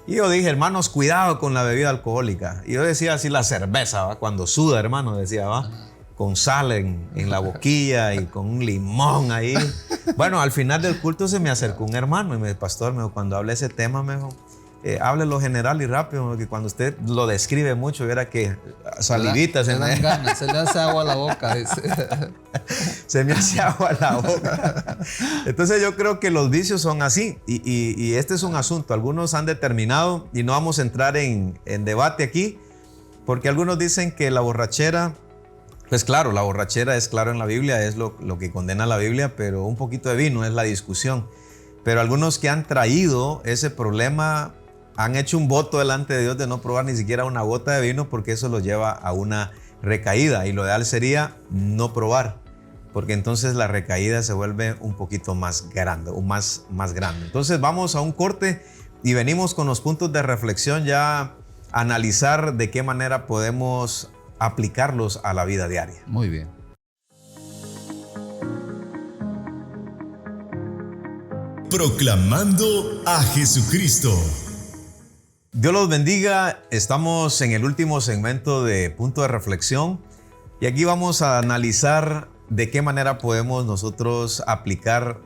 Y yo dije, hermanos, cuidado con la bebida alcohólica. Y yo decía así, la cerveza, ¿va? Cuando suda, hermano, decía, ¿va? Con sal en la boquilla y con un limón ahí. Bueno, al final del culto se me acercó un hermano y me dijo, pastor, cuando hable ese tema, me dijo, háblelo general y rápido, porque cuando usted lo describe mucho, verá que salivitas se dan ganas, se le hace agua a la boca. Se me hace agua a la boca. Entonces yo creo que los vicios son así, y este es un asunto. Algunos han determinado, y no vamos a entrar en debate aquí, porque algunos dicen que la borrachera, pues claro, la borrachera es claro en la Biblia, es lo que condena la Biblia, pero un poquito de vino es la discusión. Pero algunos que han traído ese problema han hecho un voto delante de Dios de no probar ni siquiera una gota de vino, porque eso los lleva a una recaída, y lo ideal sería no probar, porque entonces la recaída se vuelve un poquito más grande o más grande. Entonces vamos a un corte y venimos con los puntos de reflexión, ya a analizar de qué manera podemos aplicarlos a la vida diaria. Muy bien. Proclamando a Jesucristo. Dios los bendiga. Estamos en el último segmento de Punto de Reflexión, y aquí vamos a analizar de qué manera podemos nosotros aplicar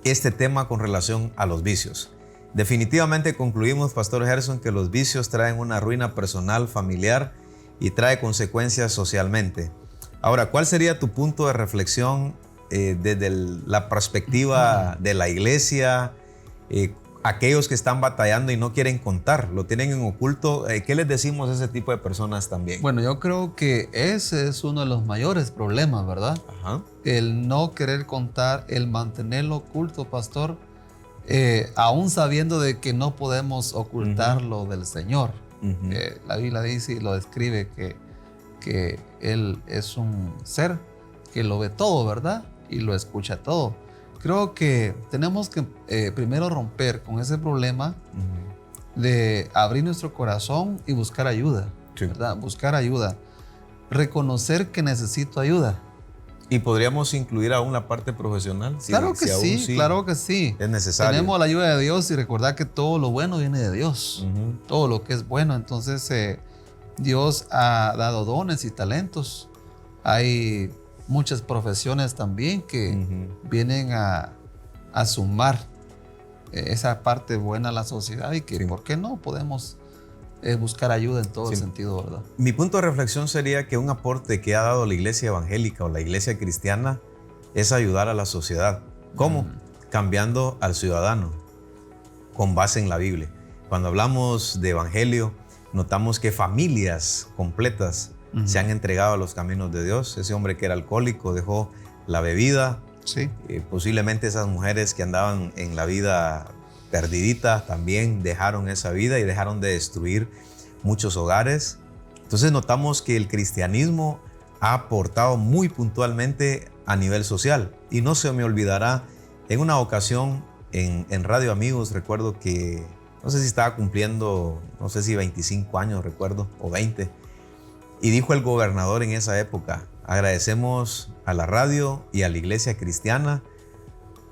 este tema con relación a los vicios. Definitivamente concluimos, Pastor Gerson, que los vicios traen una ruina personal, familiar, y trae consecuencias socialmente. Ahora, ¿cuál sería tu punto de reflexión desde la perspectiva de la iglesia? Aquellos que están batallando y no quieren contar, lo tienen en oculto, ¿qué les decimos a ese tipo de personas también? Bueno, yo creo que ese es uno de los mayores problemas, ¿verdad? Ajá. El no querer contar, el mantenerlo oculto, pastor, aún sabiendo de que no podemos ocultarlo del Señor. La Biblia dice y lo describe que Él es un ser que lo ve todo, ¿verdad? Y lo escucha todo. Creo que tenemos que primero romper con ese problema de abrir nuestro corazón y buscar ayuda, ¿verdad? Buscar ayuda. Reconocer que necesito ayuda. ¿Y podríamos incluir aún la parte profesional? Claro que sí, claro que sí. Es necesario. Tenemos la ayuda de Dios y recordar que todo lo bueno viene de Dios. Todo lo que es bueno. Entonces, Dios ha dado dones y talentos. Hay muchas profesiones también que vienen a sumar esa parte buena a la sociedad, y que, ¿por qué no? Podemos buscar ayuda en todo el sentido, ¿verdad? Mi punto de reflexión sería que un aporte que ha dado la iglesia evangélica o la iglesia cristiana es ayudar a la sociedad. ¿Cómo? Cambiando al ciudadano con base en la Biblia. Cuando hablamos de evangelio, notamos que familias completas se han entregado a los caminos de Dios. Ese hombre que era alcohólico dejó la bebida. Sí. Posiblemente esas mujeres que andaban en la vida perdidita también dejaron esa vida y dejaron de destruir muchos hogares. Entonces notamos que el cristianismo ha aportado muy puntualmente a nivel social. Y no se me olvidará, en una ocasión en Radio Amigos, recuerdo que, no sé si estaba cumpliendo, no sé si 25 años, recuerdo, o 20. Y dijo el gobernador en esa época: agradecemos a la radio y a la iglesia cristiana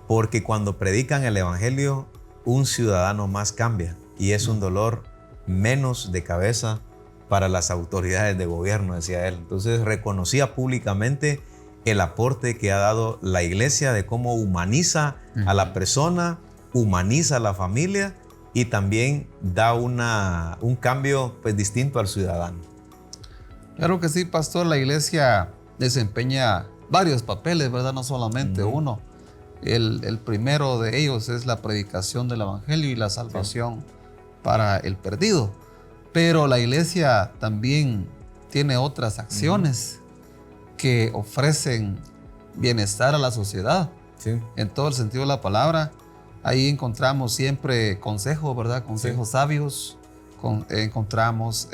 porque cuando predican el evangelio, un ciudadano más cambia y es un dolor menos de cabeza para las autoridades de gobierno, decía él. Entonces reconocía públicamente el aporte que ha dado la iglesia de cómo humaniza a la persona, humaniza a la familia y también da un cambio pues distinto al ciudadano. Claro que sí, pastor. La iglesia desempeña varios papeles, ¿verdad? No solamente uno. El primero de ellos es la predicación del evangelio y la salvación para el perdido. Pero la iglesia también tiene otras acciones que ofrecen bienestar a la sociedad. Sí. En todo el sentido de la palabra. Ahí encontramos siempre consejos, ¿verdad? Consejos sabios. Encontramos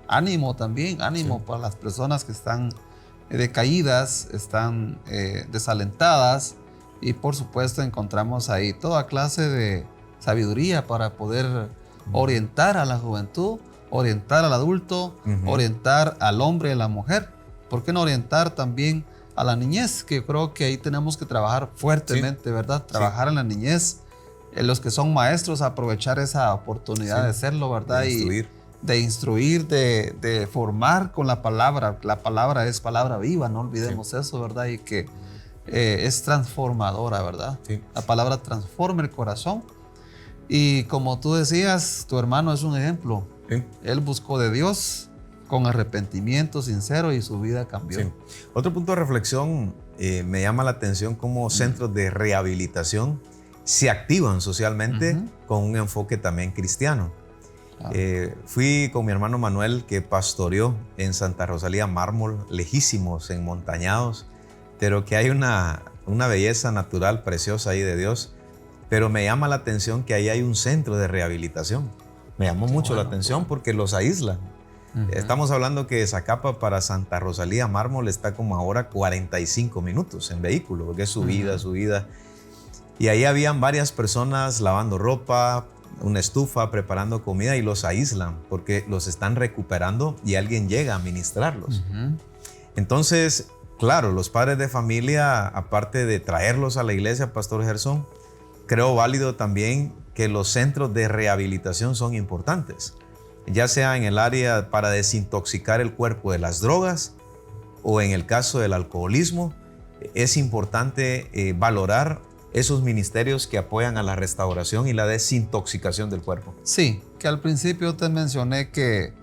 ánimo también, ánimo para las personas que están decaídas, están desalentadas. Y por supuesto encontramos ahí toda clase de sabiduría para poder orientar a la juventud, orientar al adulto, orientar al hombre y a la mujer. ¿Por qué no orientar también a la niñez? Que yo creo que ahí tenemos que trabajar fuertemente, ¿verdad? Trabajar en la niñez. Los que son maestros, aprovechar esa oportunidad de hacerlo, ¿verdad? De instruir, de formar con la palabra. La palabra es palabra viva, no olvidemos eso, ¿verdad? Y que es transformadora, ¿verdad? Sí. La palabra transforma el corazón. Y como tú decías, tu hermano es un ejemplo. Sí. Él buscó de Dios con arrepentimiento sincero y su vida cambió. Sí. Otro punto de reflexión, me llama la atención cómo centros de rehabilitación se activan socialmente con un enfoque también cristiano. Fui con mi hermano Manuel, que pastoreó en Santa Rosalía Mármol, lejísimos, enmontañados, pero que hay una belleza natural preciosa ahí de Dios. Pero me llama la atención que ahí hay un centro de rehabilitación. Me llamó mucho la atención porque los aíslan. Estamos hablando que de Zacapa para Santa Rosalía Mármol está como ahora 45 minutos en vehículo, porque es subida. Y ahí habían varias personas lavando ropa, una estufa, preparando comida, y los aíslan porque los están recuperando y alguien llega a ministrarlos. Entonces, claro, los padres de familia, aparte de traerlos a la iglesia, Pastor Gerson, creo válido también que los centros de rehabilitación son importantes, ya sea en el área para desintoxicar el cuerpo de las drogas o en el caso del alcoholismo. Es importante valorar esos ministerios que apoyan a la restauración y la desintoxicación del cuerpo. Sí, que al principio te mencioné que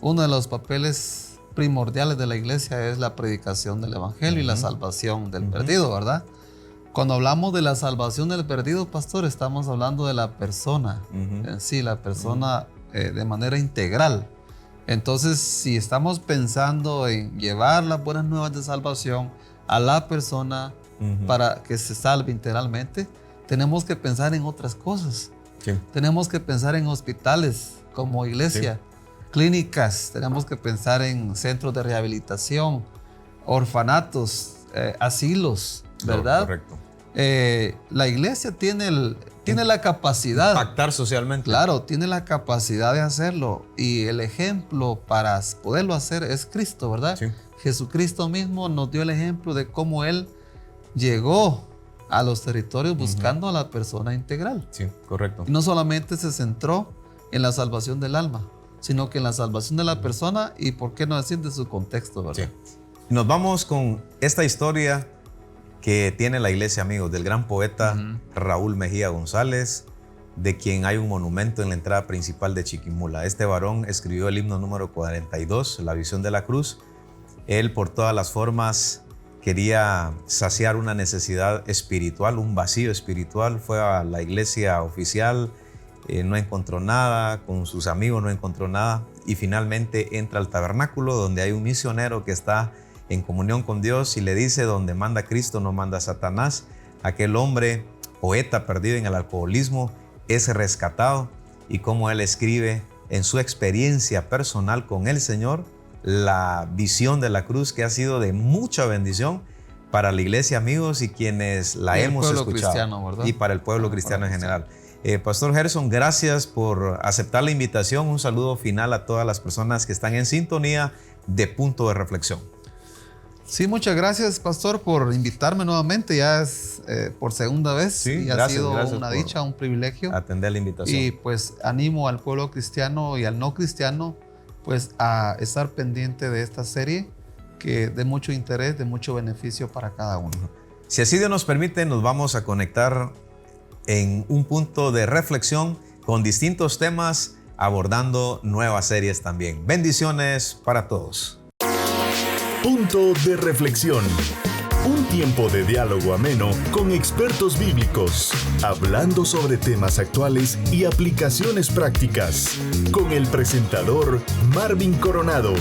uno de los papeles primordiales de la iglesia es la predicación del evangelio y la salvación del perdido, ¿verdad? Cuando hablamos de la salvación del perdido, pastor, estamos hablando de la persona en sí, la persona de manera integral. Entonces, si estamos pensando en llevar las buenas nuevas de salvación a la persona para que se salve integralmente, tenemos que pensar en otras cosas. Sí. Tenemos que pensar en hospitales como iglesia, clínicas, tenemos que pensar en centros de rehabilitación, orfanatos, asilos, ¿verdad? Correcto. La iglesia tiene la capacidad. Impactar socialmente. Claro, tiene la capacidad de hacerlo. Y el ejemplo para poderlo hacer es Cristo, ¿verdad? Sí. Jesucristo mismo nos dio el ejemplo de cómo Él llegó a los territorios buscando a la persona integral. Sí, correcto. Y no solamente se centró en la salvación del alma, sino que en la salvación de la persona y, ¿por qué no decir, de su contexto, ¿verdad? Sí. Nos vamos con esta historia que tiene la iglesia, amigos, del gran poeta Raúl Mejía González, de quien hay un monumento en la entrada principal de Chiquimula. Este varón escribió el himno número 42, La visión de la cruz. Él, por todas las formas, quería saciar una necesidad espiritual, un vacío espiritual. Fue a la iglesia oficial, no encontró nada, con sus amigos no encontró nada, y finalmente entra al tabernáculo donde hay un misionero que está en comunión con Dios y le dice: donde manda Cristo no manda Satanás. Aquel hombre, poeta perdido en el alcoholismo, es rescatado, y como él escribe en su experiencia personal con el Señor, la visión de la cruz, que ha sido de mucha bendición para la iglesia, amigos, y quienes la hemos escuchado, ¿verdad? Y para el pueblo cristiano en general. Pastor Gerson, gracias por aceptar la invitación. Un saludo final a todas las personas que están en sintonía de Punto de Reflexión. Sí, muchas gracias, pastor, por invitarme nuevamente. Ya es por segunda vez. Sí, y gracias, ha sido gracias una por dicha, un privilegio. Atender la invitación. Y pues animo al pueblo cristiano y al no cristiano pues a estar pendiente de esta serie que de mucho interés, de mucho beneficio para cada uno. Si así Dios nos permite, nos vamos a conectar en un punto de reflexión con distintos temas, abordando nuevas series también. Bendiciones para todos. Punto de reflexión. Un tiempo de diálogo ameno con expertos bíblicos, hablando sobre temas actuales y aplicaciones prácticas, con el presentador Marvin Coronado.